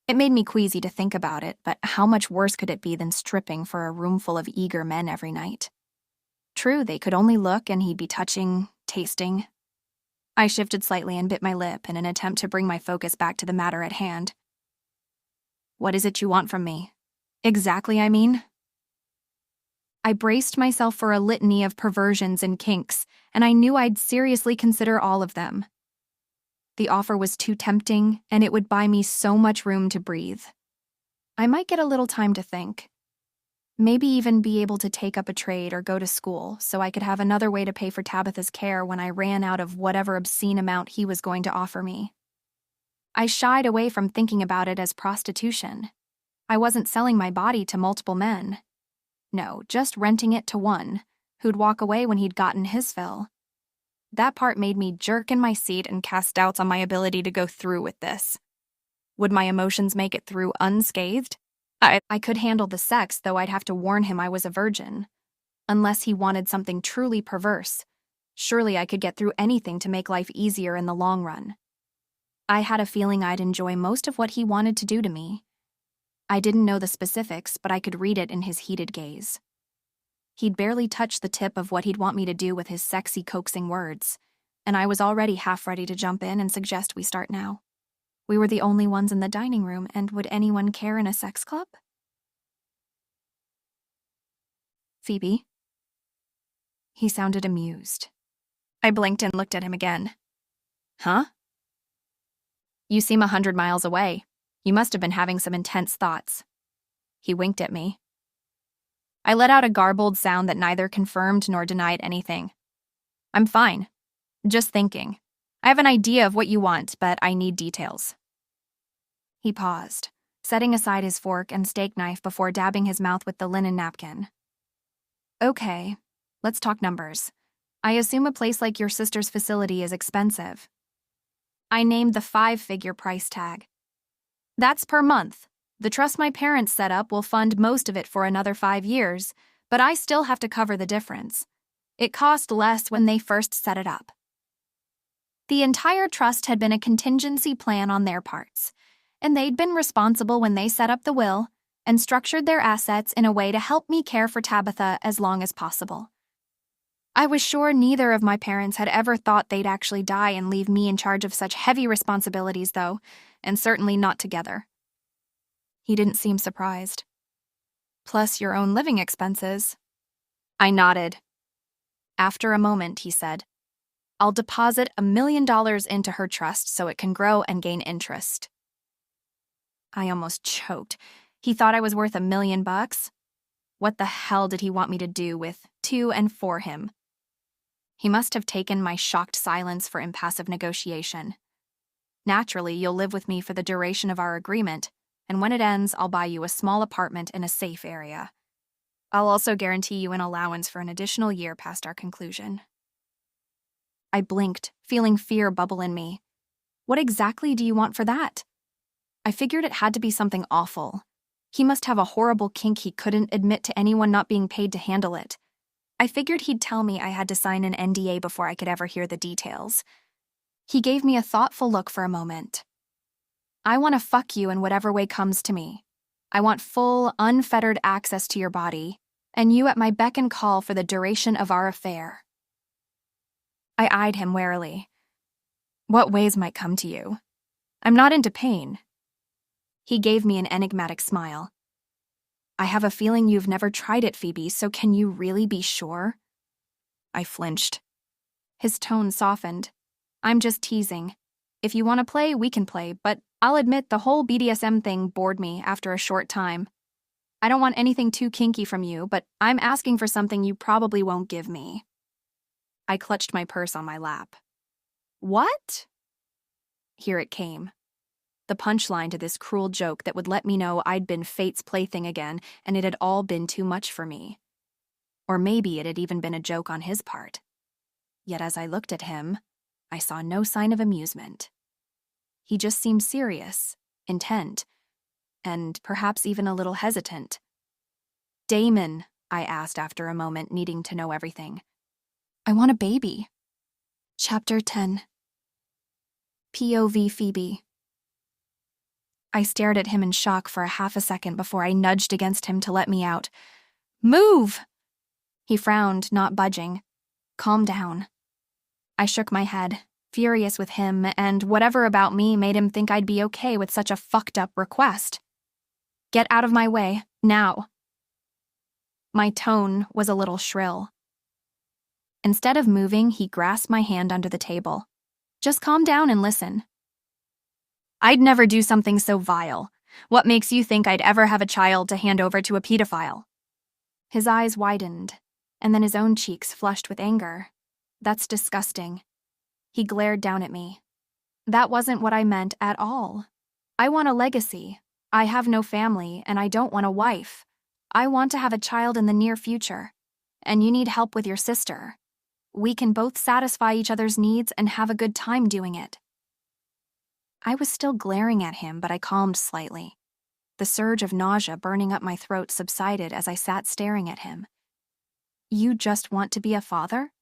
It made me queasy to think about it, but how much worse could it be than stripping for a room full of eager men every night? True, they could only look and he'd be touching, tasting. I shifted slightly and bit my lip in an attempt to bring my focus back to the matter at hand. What is it you want from me? Exactly, I mean? I braced myself for a litany of perversions and kinks, and I knew I'd seriously consider all of them. The offer was too tempting, and it would buy me so much room to breathe. I might get a little time to think. Maybe even be able to take up a trade or go to school so I could have another way to pay for Tabitha's care when I ran out of whatever obscene amount he was going to offer me. I shied away from thinking about it as prostitution. I wasn't selling my body to multiple men. No, just renting it to one, who'd walk away when he'd gotten his fill. That part made me jerk in my seat and cast doubts on my ability to go through with this. Would my emotions make it through unscathed? I could handle the sex, though I'd have to warn him I was a virgin. Unless he wanted something truly perverse, surely I could get through anything to make life easier in the long run. I had a feeling I'd enjoy most of what he wanted to do to me. I didn't know the specifics, but I could read it in his heated gaze. He'd barely touched the tip of what he'd want me to do with his sexy, coaxing words, and I was already half ready to jump in and suggest we start now. We were the only ones in the dining room, and would anyone care in a sex club? Phoebe? He sounded amused. I blinked and looked at him again. Huh? You seem 100 miles away. You must have been having some intense thoughts. He winked at me. I let out a garbled sound that neither confirmed nor denied anything. I'm fine. Just thinking. I have an idea of what you want, but I need details. He paused, setting aside his fork and steak knife before dabbing his mouth with the linen napkin. Okay, let's talk numbers. I assume a place like your sister's facility is expensive. I named the 5-figure price tag. That's per month. The trust my parents set up will fund most of it for another 5 years, but I still have to cover the difference. It cost less when they first set it up. The entire trust had been a contingency plan on their parts, and they'd been responsible when they set up the will and structured their assets in a way to help me care for Tabitha as long as possible. I was sure neither of my parents had ever thought they'd actually die and leave me in charge of such heavy responsibilities, though, and certainly not together. He didn't seem surprised. Plus your own living expenses. I nodded. After a moment, he said, I'll deposit $1 million into her trust so it can grow and gain interest. I almost choked. He thought I was worth $1 million? What the hell did he want me to do with to and for him? He must have taken my shocked silence for impassive negotiation. Naturally, you'll live with me for the duration of our agreement, and when it ends, I'll buy you a small apartment in a safe area. I'll also guarantee you an allowance for an additional year past our conclusion. I blinked, feeling fear bubble in me. What exactly do you want for that? I figured it had to be something awful. He must have a horrible kink he couldn't admit to anyone not being paid to handle it. I figured he'd tell me I had to sign an NDA before I could ever hear the details. He gave me a thoughtful look for a moment. I want to fuck you in whatever way comes to me. I want full, unfettered access to your body, and you at my beck and call for the duration of our affair. I eyed him warily. What ways might come to you? I'm not into pain. He gave me an enigmatic smile. I have a feeling you've never tried it, Phoebe, so can you really be sure? I flinched. His tone softened. I'm just teasing. If you want to play, we can play, but I'll admit the whole BDSM thing bored me after a short time. I don't want anything too kinky from you, but I'm asking for something you probably won't give me. I clutched my purse on my lap. What? Here it came. The punchline to this cruel joke that would let me know I'd been fate's plaything again and it had all been too much for me. Or maybe it had even been a joke on his part. Yet as I looked at him, I saw no sign of amusement. He just seemed serious, intent, and perhaps even a little hesitant. Damon, I asked after a moment, needing to know everything. I want a baby. Chapter 10. POV Phoebe. I stared at him in shock for a half a second before I nudged against him to let me out. Move! He frowned, not budging. Calm down. I shook my head, furious with him, and whatever about me made him think I'd be okay with such a fucked-up request. Get out of my way, now. My tone was a little shrill. Instead of moving, he grasped my hand under the table. Just calm down and listen. I'd never do something so vile. What makes you think I'd ever have a child to hand over to a pedophile? His eyes widened, and then his own cheeks flushed with anger. That's disgusting. He glared down at me. That wasn't what I meant at all. I want a legacy. I have no family, and I don't want a wife. I want to have a child in the near future. And you need help with your sister. We can both satisfy each other's needs and have a good time doing it. I was still glaring at him, but I calmed slightly. The surge of nausea burning up my throat subsided as I sat staring at him. You just want to be a father?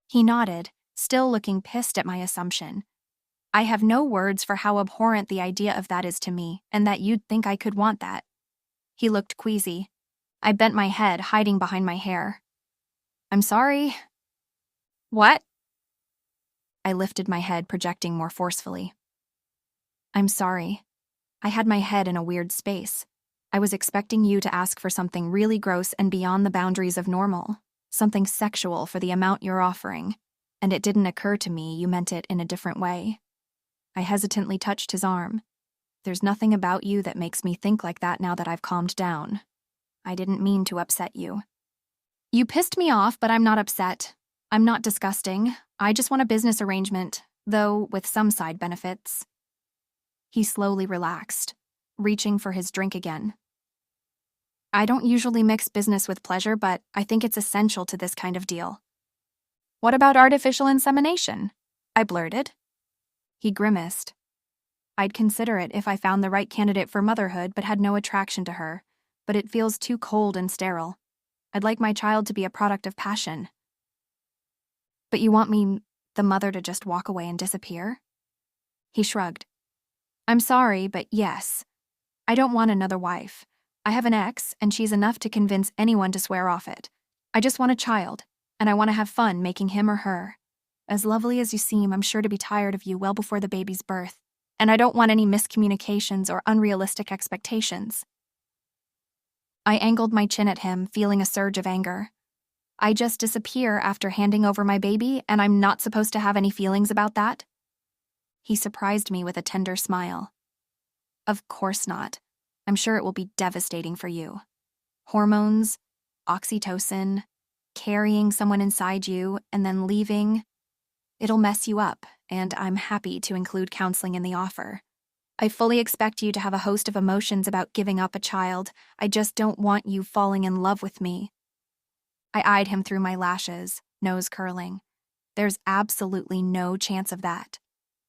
He nodded, still looking pissed at my assumption. I have no words for how abhorrent the idea of that is to me, and that you'd think I could want that. He looked queasy. I bent my head, hiding behind my hair. I'm sorry. What? I lifted my head, projecting more forcefully. I'm sorry. I had my head in a weird space. I was expecting you to ask for something really gross and beyond the boundaries of normal, something sexual for the amount you're offering, and it didn't occur to me you meant it in a different way. I hesitantly touched his arm. There's nothing about you that makes me think like that now that I've calmed down. I didn't mean to upset you. You pissed me off, but I'm not upset. I'm not disgusting. I just want a business arrangement, though with some side benefits. He slowly relaxed, reaching for his drink again. I don't usually mix business with pleasure, but I think it's essential to this kind of deal. What about artificial insemination? I blurted. He grimaced. I'd consider it if I found the right candidate for motherhood but had no attraction to her, but it feels too cold and sterile. I'd like my child to be a product of passion. But you want me the mother to just walk away and disappear? He shrugged. I'm sorry, but yes. I don't want another wife. I have an ex, and she's enough to convince anyone to swear off it. I just want a child, and I want to have fun making him or her. As lovely as you seem, I'm sure to be tired of you well before the baby's birth, and I don't want any miscommunications or unrealistic expectations. I angled my chin at him, feeling a surge of anger. I just disappear after handing over my baby, and I'm not supposed to have any feelings about that? He surprised me with a tender smile. Of course not. I'm sure it will be devastating for you. Hormones, oxytocin, carrying someone inside you, and then leaving. It'll mess you up, and I'm happy to include counseling in the offer. I fully expect you to have a host of emotions about giving up a child. I just don't want you falling in love with me. I eyed him through my lashes, nose curling. There's absolutely no chance of that.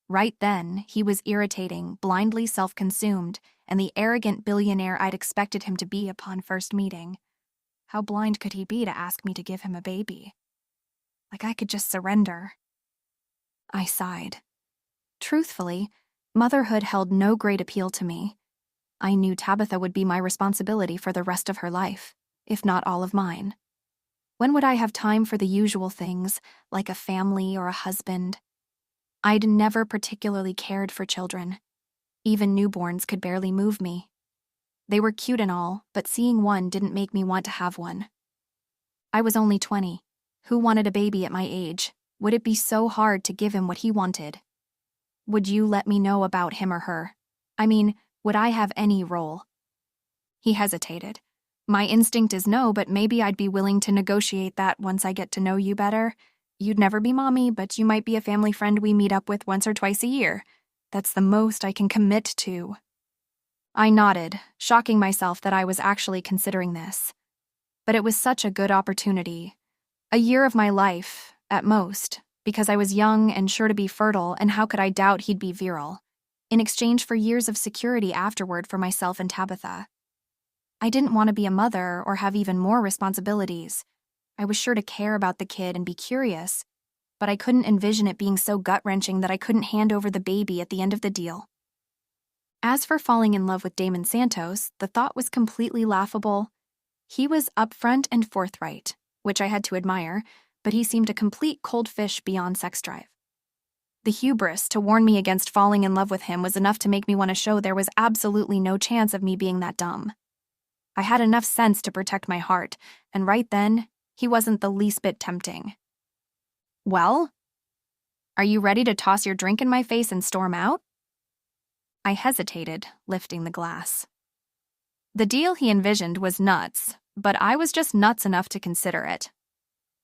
Right then, he was irritating, blindly self-consumed, and the arrogant billionaire I'd expected him to be upon first meeting. How blind could he be to ask me to give him a baby? Like I could just surrender. I sighed. Truthfully, motherhood held no great appeal to me. I knew Tabitha would be my responsibility for the rest of her life, if not all of mine. When would I have time for the usual things, like a family or a husband? I'd never particularly cared for children. Even newborns could barely move me. They were cute and all, but seeing one didn't make me want to have one. I was only 20. Who wanted a baby at my age? Would it be so hard to give him what he wanted? Would you let me know about him or her? I mean, would I have any role? He hesitated. My instinct is no, but maybe I'd be willing to negotiate that once I get to know you better. You'd never be mommy, but you might be a family friend we meet up with once or twice a year. That's the most I can commit to. I nodded, shocking myself that I was actually considering this. But it was such a good opportunity. A year of my life, at most, because I was young and sure to be fertile, and how could I doubt he'd be virile, in exchange for years of security afterward for myself and Tabitha. I didn't want to be a mother or have even more responsibilities. I was sure to care about the kid and be curious, but I couldn't envision it being so gut-wrenching that I couldn't hand over the baby at the end of the deal. As for falling in love with Damon Santos, the thought was completely laughable. He was upfront and forthright, which I had to admire, but he seemed a complete cold fish beyond sex drive. The hubris to warn me against falling in love with him was enough to make me want to show there was absolutely no chance of me being that dumb. I had enough sense to protect my heart, and right then, he wasn't the least bit tempting. Well? Are you ready to toss your drink in my face and storm out? I hesitated, lifting the glass. The deal he envisioned was nuts, but I was just nuts enough to consider it.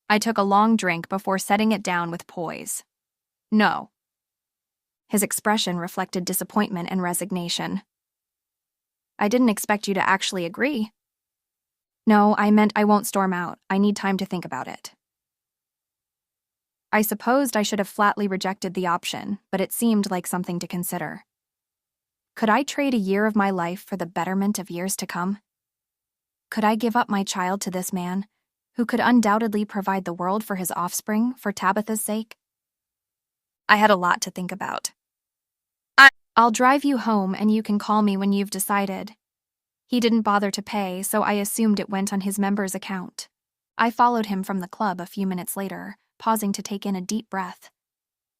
I took a long drink before setting it down with poise. No. His expression reflected disappointment and resignation. I didn't expect you to actually agree. No, I meant I won't storm out. I need time to think about it. I supposed I should have flatly rejected the option, but it seemed like something to consider. Could I trade a year of my life for the betterment of years to come? Could I give up my child to this man, who could undoubtedly provide the world for his offspring for Tabitha's sake? I had a lot to think about. I'll drive you home and you can call me when you've decided. He didn't bother to pay, so I assumed it went on his member's account. I followed him from the club a few minutes later, pausing to take in a deep breath.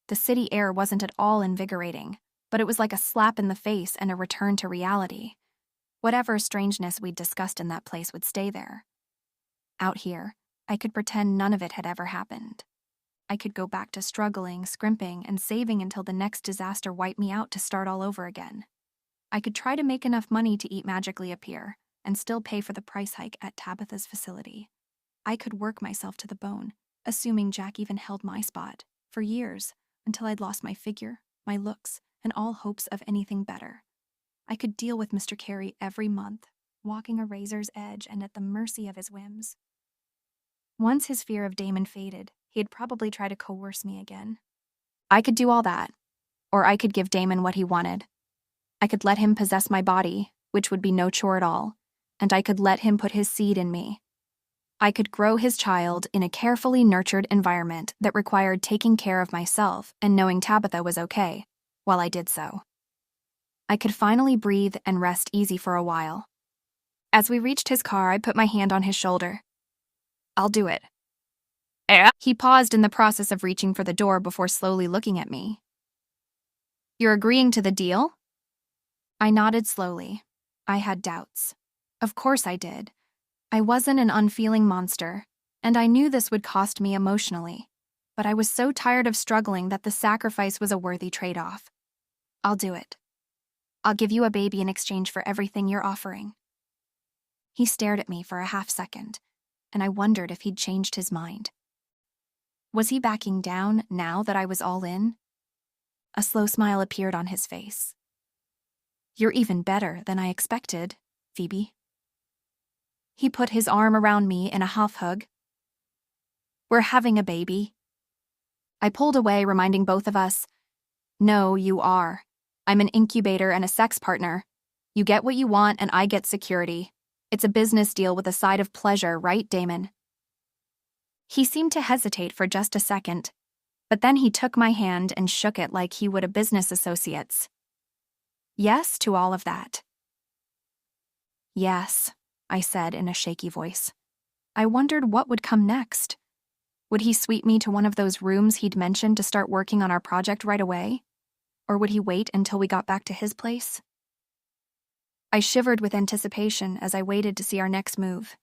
The city air wasn't at all invigorating, but it was like a slap in the face and a return to reality. Whatever strangeness we'd discussed in that place would stay there. Out here, I could pretend none of it had ever happened. I could go back to struggling, scrimping, and saving until the next disaster wiped me out to start all over again. I could try to make enough money to eat magically appear, and still pay for the price hike at Tabitha's facility. I could work myself to the bone, assuming Jack even held my spot, for years, until I'd lost my figure, my looks, and all hopes of anything better. I could deal with Mr. Carey every month, walking a razor's edge and at the mercy of his whims. Once his fear of Damon faded, he'd probably try to coerce me again. I could do all that, or I could give Damon what he wanted. I could let him possess my body, which would be no chore at all, and I could let him put his seed in me. I could grow his child in a carefully nurtured environment that required taking care of myself and knowing Tabitha was okay while I did so. I could finally breathe and rest easy for a while. As we reached his car, I put my hand on his shoulder. "I'll do it." He paused in the process of reaching for the door before slowly looking at me. "You're agreeing to the deal?" I nodded slowly. I had doubts. Of course I did. I wasn't an unfeeling monster, and I knew this would cost me emotionally. But I was so tired of struggling that the sacrifice was a worthy trade-off. "I'll do it. I'll give you a baby in exchange for everything you're offering." He stared at me for a half-second, and I wondered if he'd changed his mind. Was he backing down now that I was all in? A slow smile appeared on his face. "You're even better than I expected, Phoebe." He put his arm around me in a half hug. "We're having a baby." I pulled away, reminding both of us, "No, you are. I'm an incubator and a sex partner. You get what you want and I get security. It's a business deal with a side of pleasure, right, Damon?" He seemed to hesitate for just a second, but then he took my hand and shook it like he would a business associate's. "Yes to all of that." "Yes," I said in a shaky voice. I wondered what would come next. Would he sweep me to one of those rooms he'd mentioned to start working on our project right away? Or would he wait until we got back to his place? I shivered with anticipation as I waited to see our next move.